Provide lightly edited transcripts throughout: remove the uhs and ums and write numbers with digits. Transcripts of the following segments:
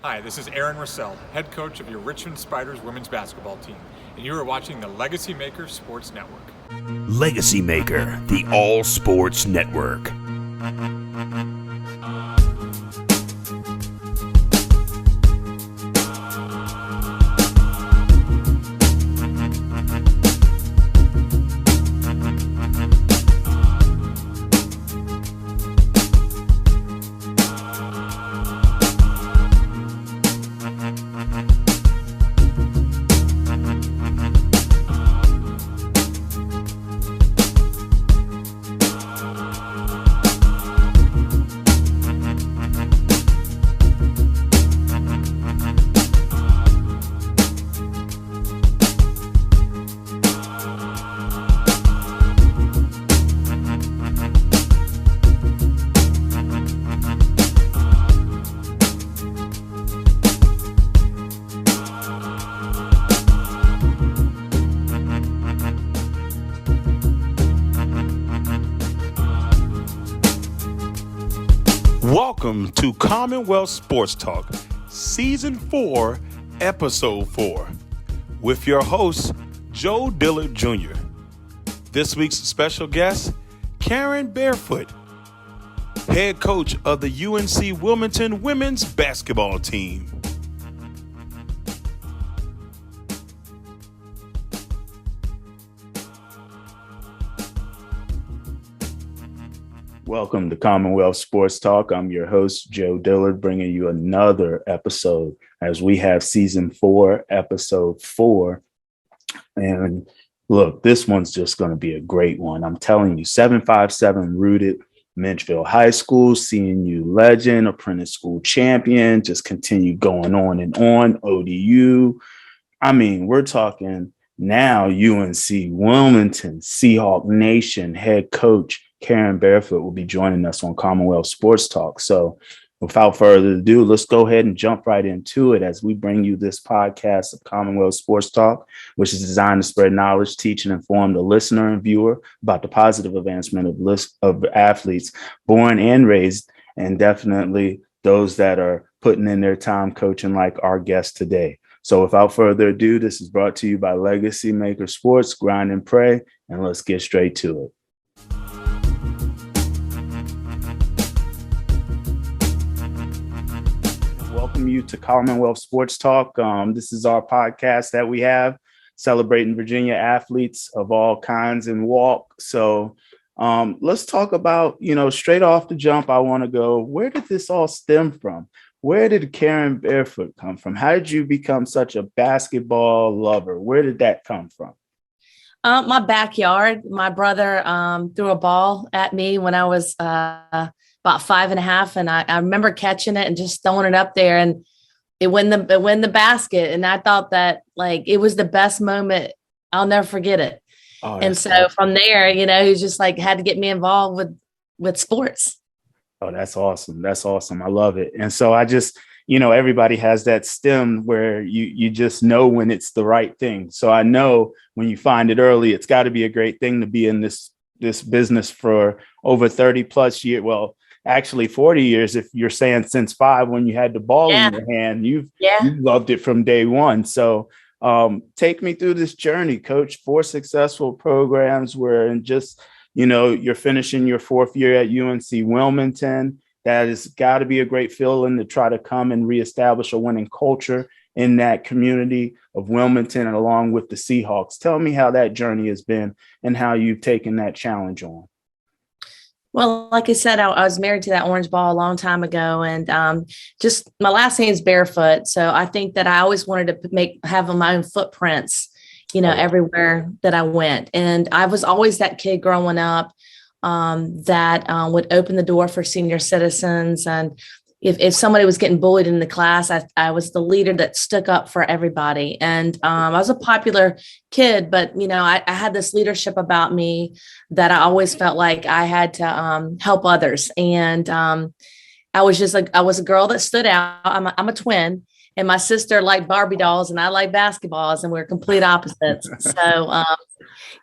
Hi, this is Aaron Russell, head coach of your Richmond Spiders women's basketball team, and you are watching the Legacy Maker Sports Network. Legacy Maker, the All Sports Network. Welcome to Commonwealth Sports Talk, Season 4, Episode 4, with your host, Joe Dillard Jr. This week's special guest, Karen Barefoot, head coach of the UNC Wilmington women's basketball team. Welcome to Commonwealth Sports Talk. I'm your host, Joe Dillard, bringing you another episode as we have Season 4, Episode 4. And look, this one's just going to be a great one. I'm telling you, 757 rooted Menchville High School, CNU legend, apprentice school champion, just continue going on and on, ODU. I mean, we're talking now UNC Wilmington, Seahawk Nation head coach Karen Barefoot will be joining us on Commonwealth Sports Talk. So without further ado, let's go ahead and jump right into it as we bring you this podcast of Commonwealth Sports Talk, which is designed to spread knowledge, teach, and inform the listener and viewer about the positive advancement of athletes born and raised, and definitely those that are putting in their time coaching like our guest today. So without further ado, this is brought to you by Legacy Maker Sports, Grind and Pray, and let's get straight to it. Welcome you to Commonwealth Sports Talk. This is our podcast that we have celebrating Virginia athletes of all kinds and walk. So let's talk about, straight off the jump, I want to go, where did this all stem from? Where did Karen Barefoot come from? How did you become such a basketball lover? Where did that come from? My backyard. My brother threw a ball at me when I was about 5.5. And I remember catching it and just throwing it up there, and it went the basket. And I thought that it was the best moment. I'll never forget it. Oh, and so awesome. From there, he just had to get me involved with sports. Oh, that's awesome. That's awesome. I love it. And so I just, everybody has that stem where you just know when it's the right thing. So I know when you find it early, it's got to be a great thing to be in this business for over 30 plus years. Well, actually 40 years, if you're saying since 5, when you had the ball in your hand, you loved it from day one. So take me through this journey, Coach. 4 successful programs where in just, you're finishing your 4th year at UNC Wilmington. That has got to be a great feeling to try to come and reestablish a winning culture in that community of Wilmington and along with the Seahawks. Tell me how that journey has been and how you've taken that challenge on. Well, like I said, I was married to that orange ball a long time ago, and just my last name is Barefoot. So I think that I always wanted to have my own footprints, everywhere that I went. And I was always that kid growing up that would open the door for senior citizens. And if somebody was getting bullied in the class, I was the leader that stuck up for everybody. And I was a popular kid, but, I had this leadership about me that I always felt like I had to help others. And I was a girl that stood out. I'm a twin. And my sister liked Barbie dolls and I like basketballs, and we're complete opposites. So,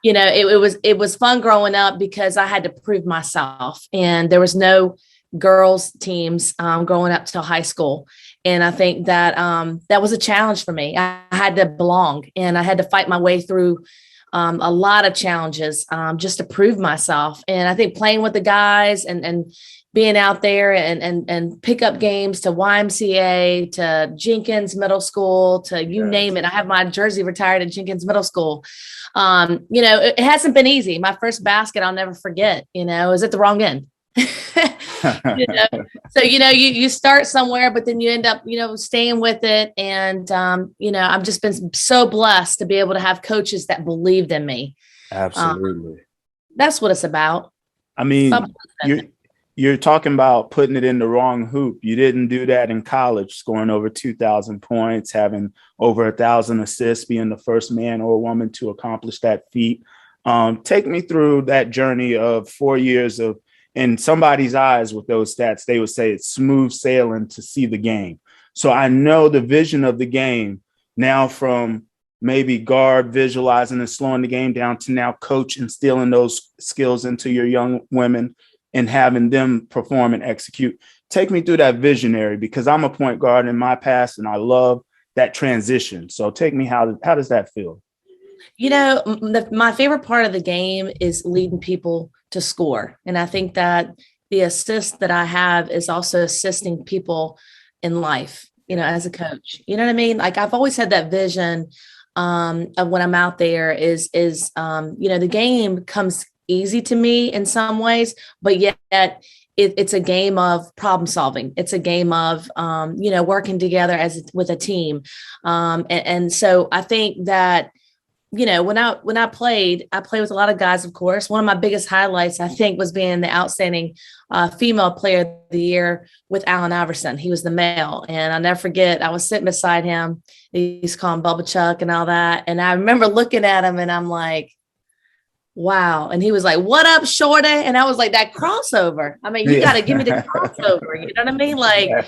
it was fun growing up because I had to prove myself, and there was no girls teams growing up till high school. And I think that that was a challenge for me. I had to belong, and I had to fight my way through a lot of challenges just to prove myself. And I think playing with the guys and being out there and pick up games to YMCA, to Jenkins Middle School, to you name it. I have my jersey retired at Jenkins Middle School. It hasn't been easy. My first basket, I'll never forget, is at the wrong end. So, you start somewhere, but then you end up, staying with it. And, I've just been so blessed to be able to have coaches that believed in me. Absolutely. That's what it's about. I mean, you're talking about putting it in the wrong hoop. You didn't do that in college, scoring over 2,000 points, having over 1,000 assists, being the first man or woman to accomplish that feat. Take me through that journey of 4 years of, in somebody's eyes with those stats, they would say it's smooth sailing to see the game. So I know the vision of the game now, from maybe guard visualizing and slowing the game down to now coach instilling those skills into your young women and having them perform and execute. Take me through that visionary, because I'm a point guard in my past and I love that transition. So take me, how does that feel? My favorite part of the game is leading people to score. And I think that the assist that I have is also assisting people in life, as a coach. You know what I mean? Like, I've always had that vision of when I'm out there is the game comes easy to me in some ways, but yet it's a game of problem solving. It's a game of, working together with a team. And so I think that, when I played with a lot of guys, of course. One of my biggest highlights, I think, was being the outstanding female player of the year with Allen Iverson. He was the male. And I'll never forget, I was sitting beside him. They used to call him Bubba Chuck and all that. And I remember looking at him and I'm like, wow. And he was like, what up, shorty? And I was like, that crossover. I mean, you got to give me the crossover. You know what I mean? Like,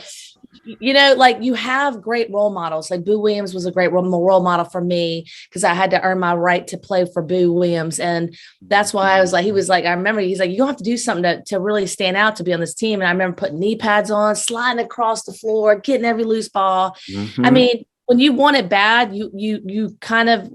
you have great role models. Like Boo Williams was a great role model for me, because I had to earn my right to play for Boo Williams. And that's why I remember he's like, you don't have to do something to really stand out to be on this team. And I remember putting knee pads on, sliding across the floor, getting every loose ball. Mm-hmm. I mean, when you want it bad, you kind of,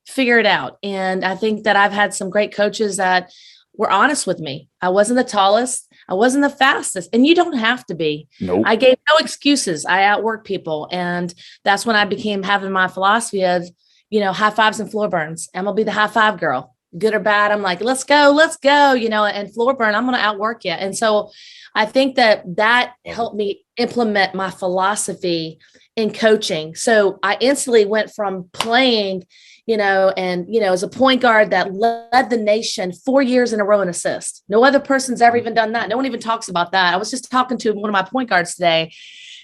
figure it out. And I think that I've had some great coaches that were honest with me. I wasn't the tallest. I wasn't the fastest, and you don't have to be. Nope. I gave no excuses. I outworked people. And that's when I became having my philosophy of, high fives and floor burns. I'm going to be the high five girl, good or bad. I'm like, let's go, and floor burn, I'm going to outwork you. And so I think that helped me implement my philosophy in coaching. So I instantly went from playing, as a point guard that led the nation 4 years in a row in assists. No other person's ever even done that. No one even talks about that. I was just talking to one of my point guards today,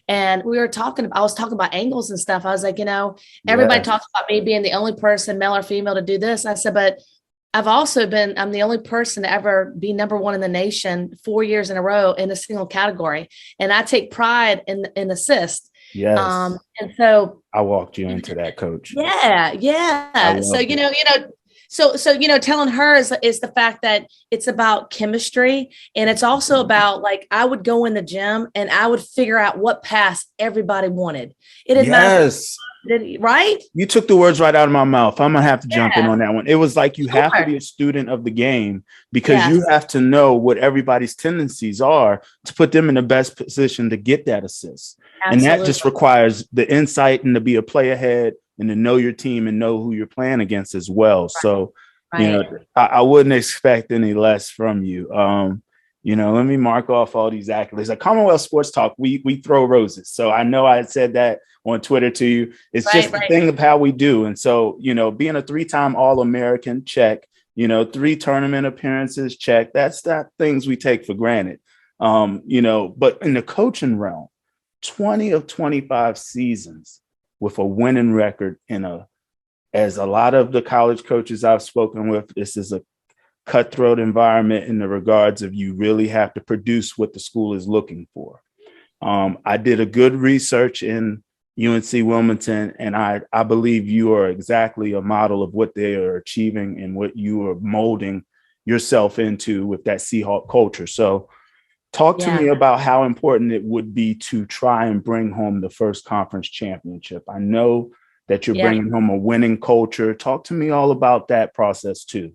and I was talking about angles and stuff. I was like, everybody talks about me being the only person, male or female, to do this. I said, but I'm the only person to ever be number one in the nation 4 years in a row in a single category. And I take pride in assists. Yes. And so I walked you into that, coach. Yeah. So, telling her is the fact that it's about chemistry. And it's also about, like, I would go in the gym and I would figure out what pass everybody wanted. It didn't matter. Right? You took the words right out of my mouth. I'm going to have to jump in on that one. It was like, you have to be a student of the game, because you have to know what everybody's tendencies are to put them in the best position to get that assist. Absolutely. And that just requires the insight and to be a play ahead and to know your team and know who you're playing against as well. Right. So, I wouldn't expect any less from you. Let me mark off all these accolades. At Commonwealth Sports Talk, we throw roses. So I know I had said that on Twitter to you. It's just the thing of how we do. And so, being a 3-time All-American, check, 3 tournament appearances, check. That's not things we take for granted. But in the coaching realm, 20 of 25 seasons with a winning record as a lot of the college coaches I've spoken with, this is a cutthroat environment in the regards of you really have to produce what the school is looking for. I did a good research in UNC Wilmington, and I believe you are exactly a model of what they are achieving and what you are molding yourself into with that Seahawk culture. So Talk to Yeah. me about how important it would be to try and bring home the first conference championship. I know that you're bringing home a winning culture. Talk to me all about that process too.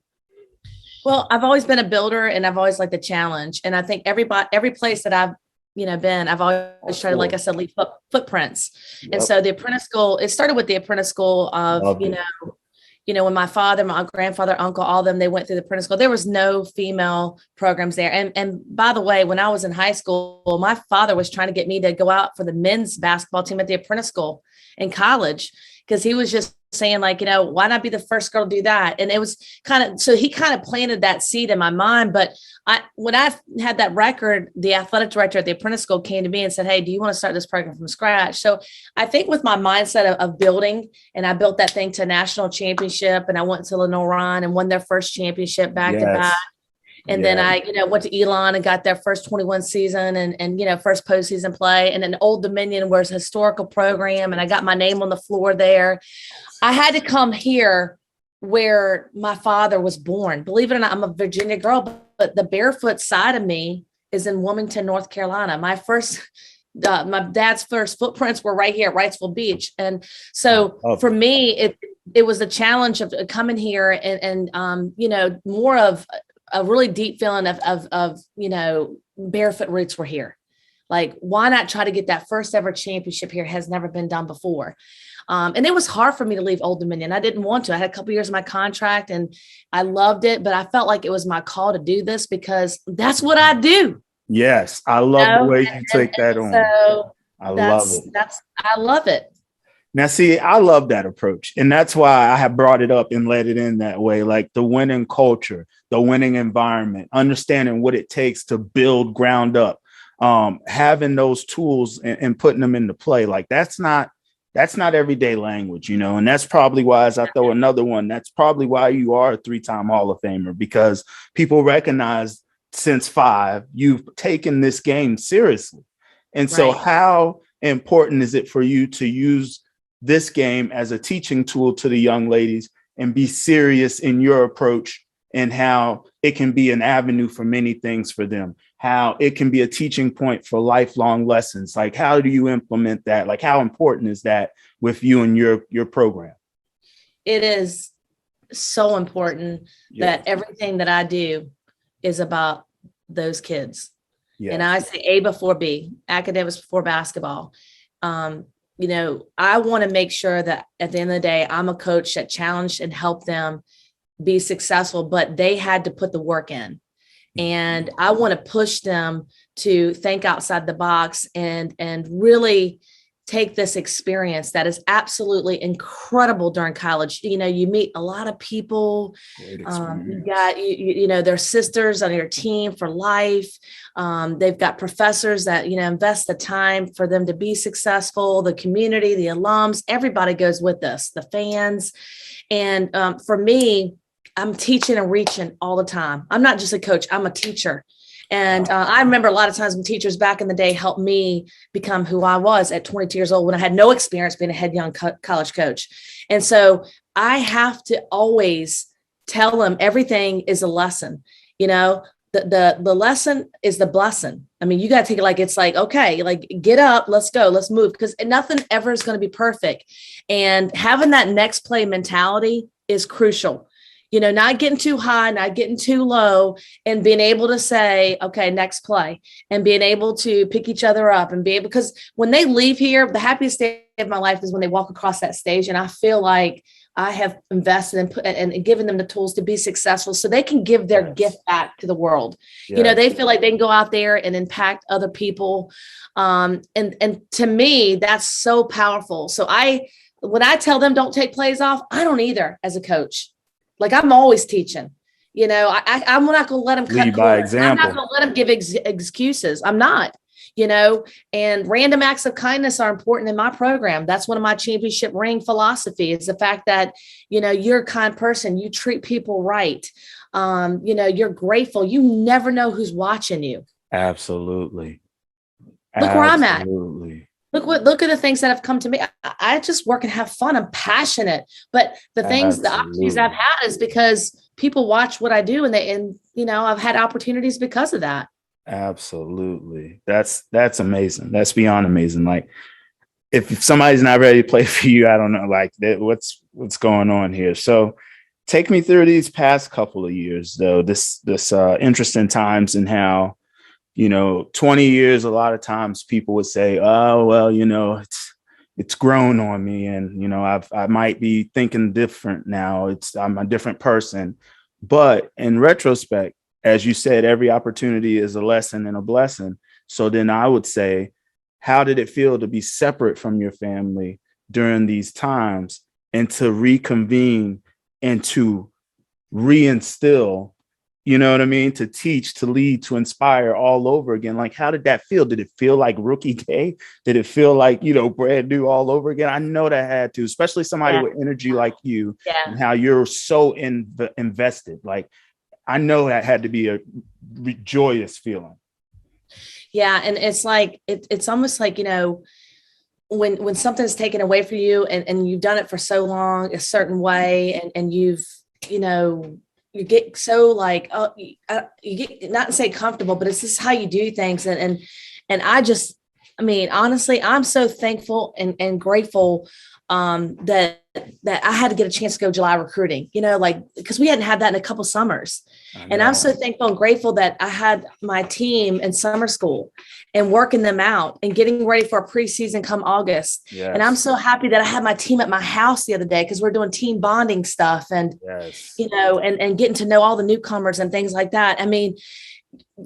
Well, I've always been a builder and I've always liked the challenge. And I think every place that I've, been, I've always tried to, like I said, leave footprints. Yep. And so the apprentice school, it started with the apprentice school of, Loved it. When my father, my grandfather, uncle, all of them, they went through the apprentice school. There was no female programs there. And by the way, when I was in high school, my father was trying to get me to go out for the men's basketball team at the apprentice school in college, because he was just saying, like, why not be the first girl to do that? And it was so he kind of planted that seed in my mind. But when I had that record, the athletic director at the apprentice school came to me and said, hey, do you want to start this program from scratch? So I think with my mindset of building, and I built that thing to a national championship, and I went to Lenoir and won their first championship back to back. And then I, went to Elon and got their first 21 season and first postseason play. And then Old Dominion was a historical program, and I got my name on the floor there. I had to come here where my father was born. Believe it or not, I'm a Virginia girl, but the Barefoot side of me is in Wilmington, North Carolina. My dad's first footprints were right here at Wrightsville Beach. And so for me, it was a challenge of coming here and more of a really deep feeling of Barefoot roots were here. Like, why not try to get that first ever championship here? Has never been done before. And it was hard for me to leave Old Dominion. I didn't want to. I had a couple years of my contract and I loved it, but I felt like it was my call to do this because that's what I do. Yes. I love the way you take that on. So I love it. I love it. Now, see, I love that approach. And that's why I have brought it up and let it in that way, like the winning culture, the winning environment, understanding what it takes to build ground up, having those tools and putting them into play. Like that's not everyday language, and that's probably why, as I throw another one, that's probably why you are a 3-time Hall of Famer, because people recognize since 5, you've taken this game seriously. And so how important is it for you to use this game as a teaching tool to the young ladies and be serious in your approach and how it can be an avenue for many things for them, how it can be a teaching point for lifelong lessons? Like, how do you implement that? Like, how important is that with you and your program? It is so important that everything that I do is about those kids. Yes. And I say A before B, academics before basketball. I want to make sure that at the end of the day, I'm a coach that challenged and helped them be successful, but they had to put the work in. And I want to push them to think outside the box and really take this experience that is absolutely incredible during college. You meet a lot of people. You got, their sisters on your team for life. They've got professors that, invest the time for them to be successful, the community, the alums, everybody goes with us, the fans. And for me, I'm teaching and reaching all the time. I'm not just a coach, I'm a teacher. And I remember a lot of times when teachers back in the day helped me become who I was at 22 years old when I had no experience being a head young college coach. And so I have to always tell them everything is a lesson. The lesson is the blessing. I mean, you got to take it like, it's like, okay, like get up, let's go, let's move, because nothing ever is going to be perfect. And having that next play mentality is crucial. Not getting too high, not getting too low, and being able to say, okay, next play, and being able to pick each other up and because when they leave here, the happiest day of my life is when they walk across that stage. And I feel like I have invested and given them the tools to be successful so they can give their gift back to the world. Yes. They feel like they can go out there and impact other people. And to me, that's so powerful. So when I tell them don't take plays off, I don't either as a coach. Like, I'm always teaching, I'm not going to let them cut by example. I'm not going to let them give excuses. I'm not, and random acts of kindness are important in my program. That's one of my championship ring philosophy is the fact that, you're a kind person. You treat people right. You're grateful. You never know who's watching you. Absolutely. Look where I'm at. Look at the things that have come to me. I just work and have fun. I'm passionate, but the opportunities I've had is because people watch what I do and I've had opportunities because of that. Absolutely. That's amazing. That's beyond amazing. Like if somebody's not ready to play for you, I don't know, like that, what's going on here. So take me through these past couple of years though, this interesting times and how, 20 years, a lot of times people would say, oh, well, it's grown on me. And, I might be thinking different now. I'm a different person. But in retrospect, as you said, every opportunity is a lesson and a blessing. So then I would say, how did it feel to be separate from your family during these times and to reconvene and to reinstill, to teach, to lead, to inspire all over again? Like, how did that feel? Did it feel like rookie day? Did it feel like, brand new all over again? I know that had to, especially somebody with energy like you and how you're so invested. Like, I know that had to be a joyous feeling. Yeah. And it's like, it's almost like, when something's taken away from you and you've done it for so long, a certain way, and you've, you get so like, you get, not to say comfortable, but it's just how you do things. And honestly, I'm so thankful and grateful that I had to get a chance to go July recruiting, because we hadn't had that in a couple summers. And I'm so thankful and grateful that I had my team in summer school and working them out and getting ready for a preseason come August. Yes. And I'm so happy that I had my team at my house the other day because we're doing team bonding stuff and, and getting to know all the newcomers and things like that. I mean,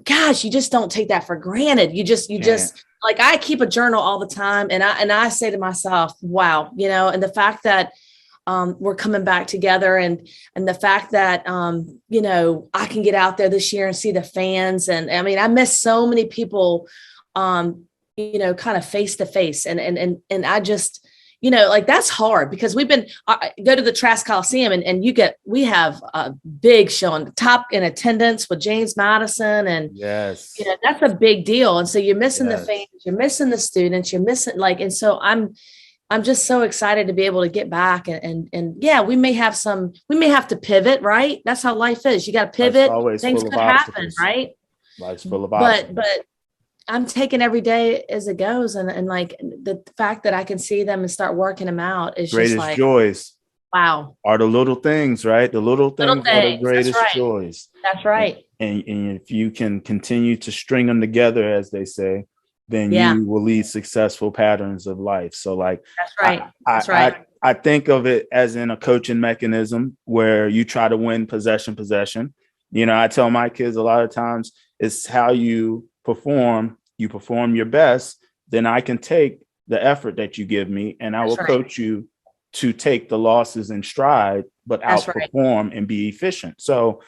gosh, you just don't take that for granted. You just like, I keep a journal all the time and I say to myself, wow, and the fact that we're coming back together and the fact that, I can get out there this year and see the fans. And I mean, I miss so many people, kind of face to face. And I just, like that's hard because we've been go to the Trask Coliseum and we have a big show on the top in attendance with James Madison. And that's a big deal. And so you're missing the fans, you're missing the students, you're missing and so I'm just so excited to be able to get back and we may have to pivot, right? That's how life is. You got to pivot. Things could happen, right? Life's full of obstacles. But I'm taking every day as it goes. And like the fact that I can see them and start working them out is greatest just like joys. Wow. Are the little things, right? The little things are the greatest joys. That's right. And if you can continue to string them together, as they say, then you will lead successful patterns of life. So like, that's right. That's right. I think of it as in a coaching mechanism where you try to win possession. I tell my kids a lot of times it's how you perform your best, then I can take the effort that you give me and I will coach you to take the losses in stride, but outperform and be efficient. So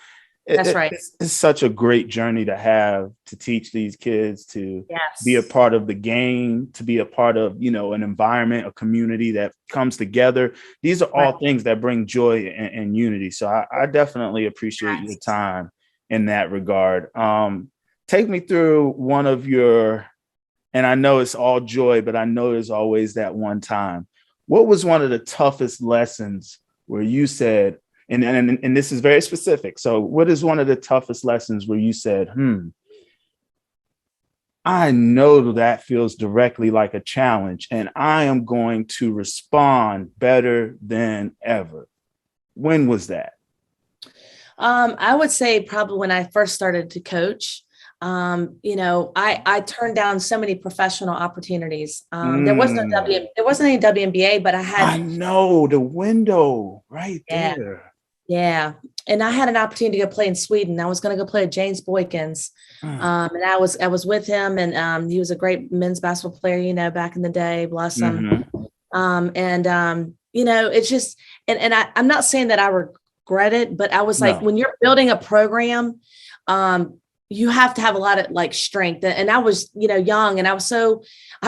it's such a great journey to have to teach these kids to be a part of the game, to be a part of, an environment, a community that comes together. These are all things that bring joy and unity. So I definitely appreciate your time in that regard. Take me through one of your, and I know it's all joy, but I know there's always that one time. What was one of the toughest lessons where you said, and this is very specific. So what is one of the toughest lessons where you said, I know that feels directly like a challenge and I am going to respond better than ever? When was that? I would say probably when I first started to coach. I turned down so many professional opportunities. There wasn't any WNBA, but I know the window right there. Yeah. And I had an opportunity to go play in Sweden. I was going to go play with James Boykins. And I was with him and he was a great men's basketball player, back in the day, bless him. It's just, and I'm not saying that I regret it, but I was like, when you're building a program, you have to have a lot of like strength. And I was, young and I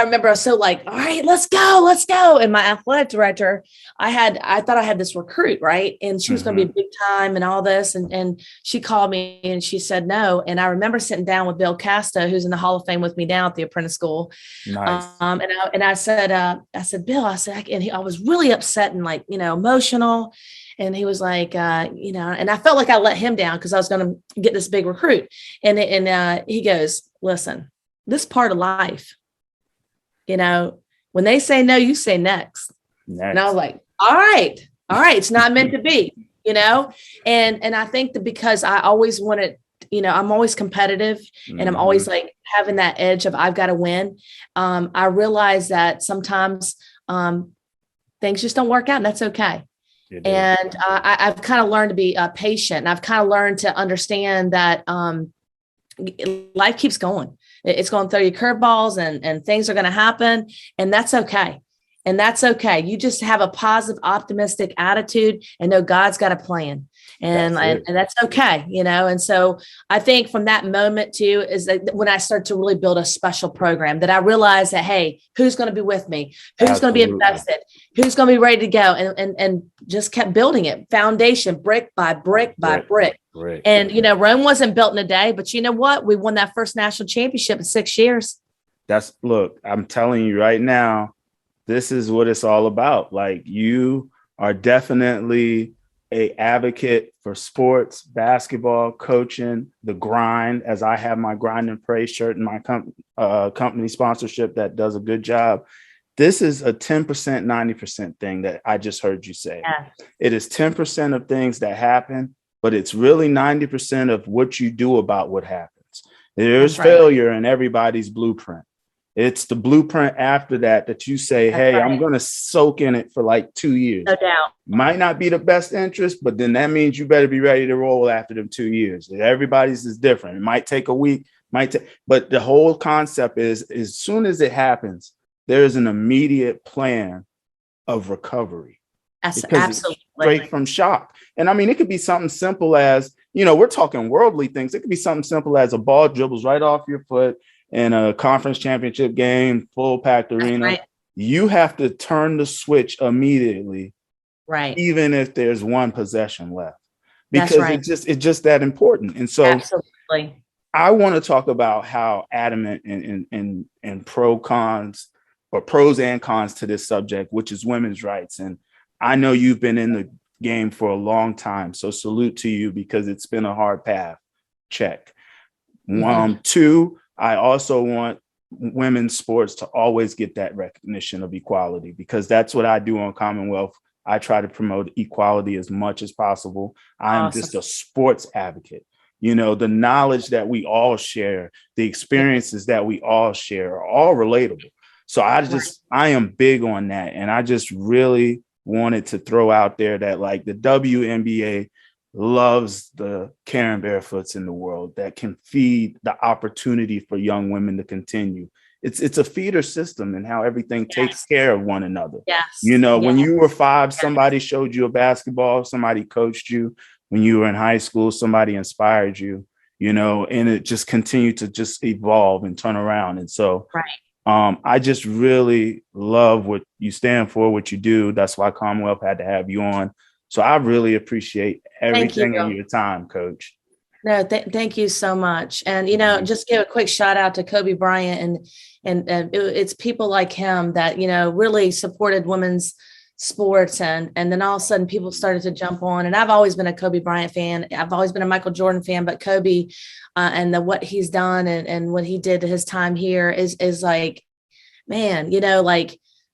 remember I was so like, all right, let's go. And my athletic director, I thought I had this recruit, right. And she was going to be big time and all this. And she called me and she said no. And I remember sitting down with Bill Casta, who's in the Hall of Fame with me now at the apprentice school. Nice. And I said, Bill, I was really upset and like, emotional. And he was like, and I felt like I let him down because I was going to get this big recruit. And he goes, listen, this part of life, when they say no, you say next. And I was like, all right, it's not meant to be, and I think that because I always wanted, I'm always competitive and I'm always like having that edge of I've got to win. I realize that sometimes things just don't work out, and that's okay. And I've kind of learned to be patient, and I've kind of learned to understand that life keeps going. It's going to throw you curveballs and things are going to happen, and that's okay. And that's okay. You just have a positive, optimistic attitude and know God's got a plan. And that's okay, And so I think from that moment too, is that when I started to really build a special program, that I realized that, hey, who's going to be with me? Who's going to be invested? Who's going to be ready to go? And just kept building it, foundation, brick by brick by brick. And, Rome wasn't built in a day, but you know what? We won that first national championship in 6 years. Look, I'm telling you right now, this is what it's all about. Like, you are definitely a advocate for sports, basketball, coaching, the grind, as I have my Grind and Pray shirt and my company sponsorship that does a good job. This is a 10%, 90% thing that I just heard you say. Yeah. It is 10% of things that happen, but it's really 90% of what you do about what happens. There's failure in everybody's blueprint. It's the blueprint after that you say, hey, I'm going to soak in it for like 2 years. No doubt. Might not be the best interest, but then that means you better be ready to roll after them 2 years. Everybody's is different. It might take a week, but the whole concept is, as soon as it happens, there's an immediate plan of recovery. Absolutely. Straight from shock. And I mean, it could be something simple as, we're talking worldly things. It could be something simple as a ball dribbles right off your foot in a conference championship game, full packed arena. Right. You have to turn the switch immediately. Right. Even if there's one possession left, because it's just that important. And so absolutely, I want to talk about how adamant and pros and cons to this subject, which is women's rights. And I know you've been in the game for a long time, so salute to you, because it's been a hard path. Check. Mm-hmm. 2, I also want women's sports to always get that recognition of equality, because that's what I do on Commonwealth. I try to promote equality as much as possible. I'm just a sports advocate. The knowledge that we all share, the experiences that we all share are all relatable. So I am big on that. And I just really wanted to throw out there that, like, the WNBA loves the Karen Barefoots in the world that can feed the opportunity for young women to continue. It's a feeder system, and how everything takes care of one another. Yes. When you were 5, somebody showed you a basketball, somebody coached you. When you were in high school, somebody inspired you, and it just continued to just evolve and turn around. And so I just really love what you stand for, what you do. That's why Commonwealth had to have you on. So I really appreciate everything in your time, Coach. No, thank you so much. And, just give a quick shout out to Kobe Bryant and it's people like him that, really supported women's sports. And then all of a sudden people started to jump on. And I've always been a Kobe Bryant fan. I've always been a Michael Jordan fan, but Kobe and what he's done and what he did to his time here is like, man,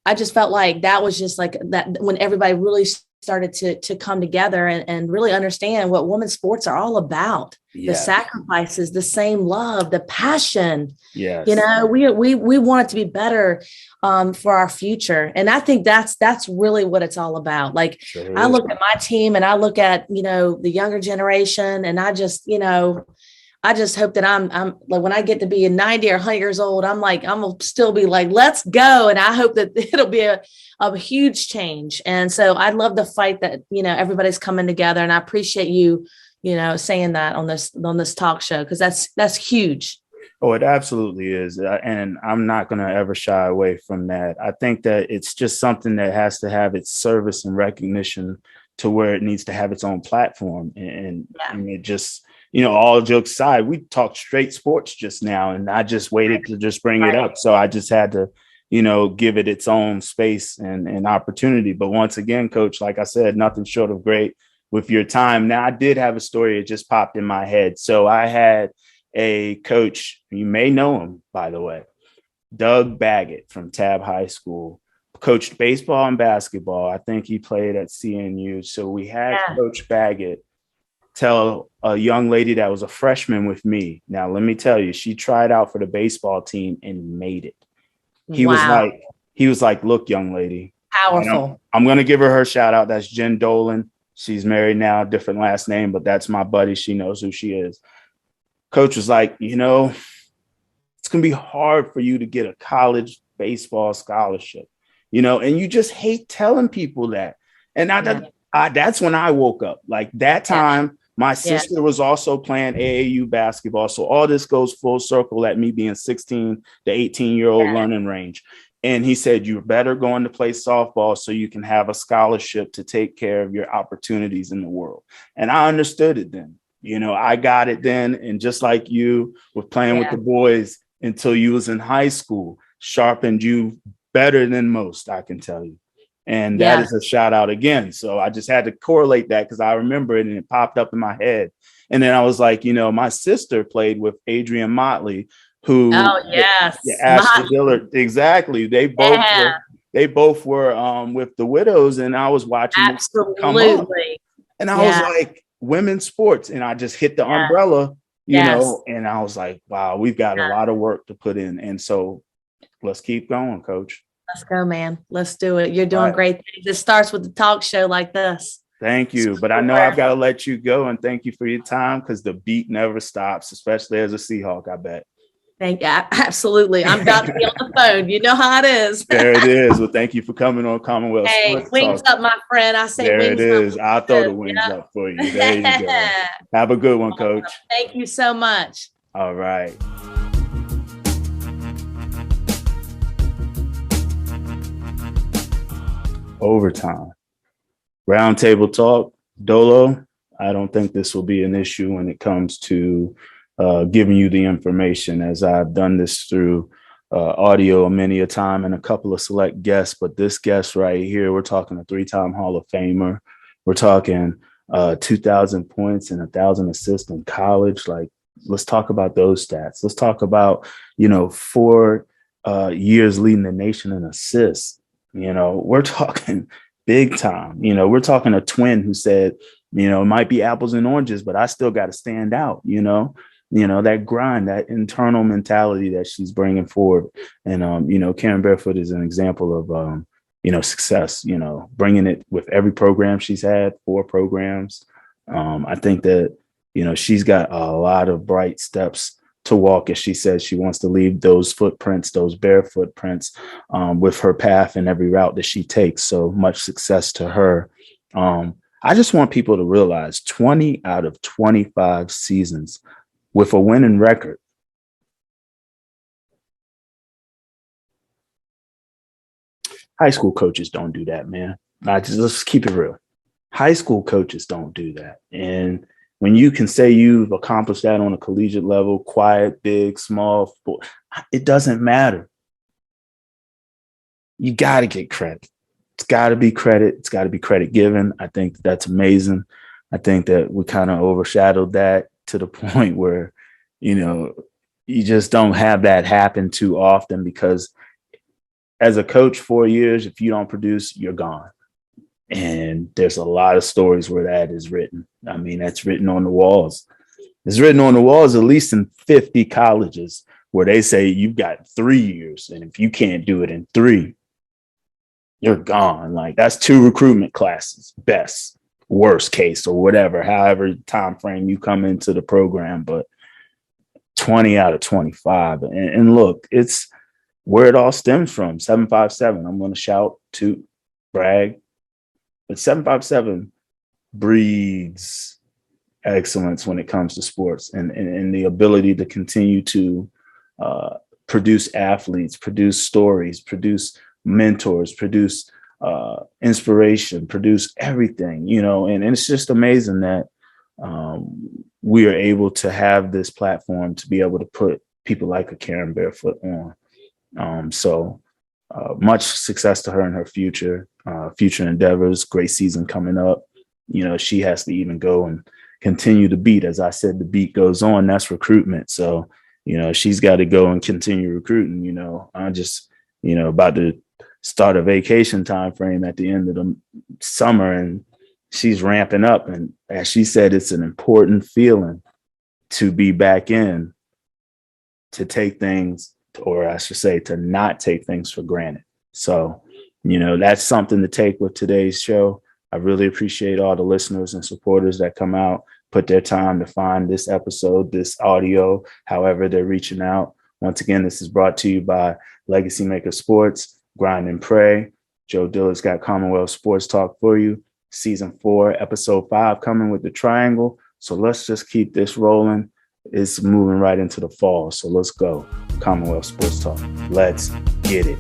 I just felt like that was just like that when everybody really started to come together and really understand what women's sports are all about. Yes. The sacrifices, the same love, the passion. Yes. We want it to be better for our future. And I think that's really what it's all about. Like, sure, I look at my team and I look at, the younger generation, and I just hope that I'm like, when I get to be 90 or 100 years old, I'm gonna still be like, let's go. And I hope that it'll be a huge change. And so I'd love to fight that, everybody's coming together. And I appreciate you, saying that on this talk show, because that's huge. Oh, it absolutely is. And I'm not going to ever shy away from that. I think that it's just something that has to have its service and recognition to where it needs to have its own platform. And it just, all jokes aside, we talked straight sports just now, and I just waited to just bring it up. So I just had to, give it its own space and opportunity. But once again, Coach, like I said, nothing short of great with your time. Now, I did have a story that just popped in my head. So I had a coach, you may know him, by the way, Doug Baggett from Tab High School, coached baseball and basketball. I think he played at CNU. So we had Coach Baggett tell a young lady that was a freshman with me. Now, let me tell you, she tried out for the baseball team and made it. He was like, look, young lady, Powerful. I'm going to give her shout out. That's Jen Dolan. She's married now, different last name, but that's my buddy. She knows who she is. Coach was like, it's going to be hard for you to get a college baseball scholarship, and you just hate telling people that. And that's when I woke up. Like that time, my sister was also playing AAU basketball. So all this goes full circle at me being 16 to 18-year-old learning range. And he said, you're better going to play softball so you can have a scholarship to take care of your opportunities in the world. And I understood it then. I got it then. And just like you with playing with the boys until you was in high school, sharpened you better than most, I can tell you. And that is a shout out again. So I just had to correlate that because I remember it and it popped up in my head. And then I was like, my sister played with Adrian Motley, who Ashley Dillard. Exactly. They both were with the Widows, and I was watching them come up. And I was like, women's sports. And I just hit the umbrella, and I was like, wow, we've got a lot of work to put in. And so let's keep going, Coach. Let's go, man. Let's do it. You're doing great things. It starts with a talk show like this. Thank you. But I know I've got to let you go, and thank you for your time because the beat never stops, especially as a Seahawk, I bet. Thank you. Absolutely. I'm about to be on the phone. You know how it is. There it is. Well, thank you for coming on Commonwealth. Hey, wings up, my friend. I say there wings it is. up. I'll throw the wings up for you. There you go. Have a good one, Coach. Thank you so much. All right. Overtime. Roundtable talk. Dolo, I don't think this will be an issue when it comes to giving you the information, as I've done this through audio many a time and a couple of select guests. But this guest right here, we're talking a 3-time Hall of Famer. We're talking 2,000 points and 1,000 assists in college. Like, let's talk about those stats. Let's talk about, 4 years leading the nation in assists. We're talking big time. We're talking a twin who said, it might be apples and oranges, but I still got to stand out, that grind, that internal mentality that she's bringing forward. And, Karen Barefoot is an example of, success, bringing it with every program she's had, 4 programs. I think that, she's got a lot of bright steps to walk, as she says. She wants to leave those footprints, those bare footprints, with her path and every route that she takes. So much success to her. I just want people to realize 20 out of 25 seasons with a winning record. High school coaches don't do that, man. Let's keep it real. High school coaches don't do that. And when you can say you've accomplished that on a collegiate level, quiet, big, small, it doesn't matter. You got to get credit. It's got to be credit. It's got to be credit given. I think that's amazing. I think that we kind of overshadowed that to the point where, you just don't have that happen too often, because as a coach, 4 years, if you don't produce, you're gone. And there's a lot of stories where that is written. I mean, that's written on the walls. It's written on the walls, at least in 50 colleges, where they say you've got 3 years. And if you can't do it in 3, you're gone. Like, that's 2 recruitment classes, best, worst case, or whatever, however time frame you come into the program. But 20 out of 25. And look, it's where it all stems from. 757. I'm going to shout, to brag. But 757 breeds excellence when it comes to sports, and the ability to continue to produce athletes, produce stories, produce mentors, produce inspiration, produce everything, and it's just amazing that we are able to have this platform to be able to put people like a Karen Barefoot on. So much success to her in her future endeavors. Great season coming up. You know, she has to even go and continue to beat. As I said, the beat goes on. That's recruitment. So, you know, she's got to go and continue recruiting. You know, I'm just, you know, about to start a vacation time frame at the end of the summer, and she's ramping up. And as she said, it's an important feeling to be back in, to take things, or I should say, to not take things for granted. So, you know, that's something to take with today's show. I really appreciate all the listeners and supporters that come out, put their time to find this episode, this audio, however they're reaching out. Once again, this is brought to you by Legacy Maker Sports, Grind and Pray. Joe Dillard's got Commonwealth Sports Talk for you. Season 4, episode 5 coming with the triangle. So let's just keep this rolling. It's moving right into the fall. So let's go. Commonwealth Sports Talk. Let's get it.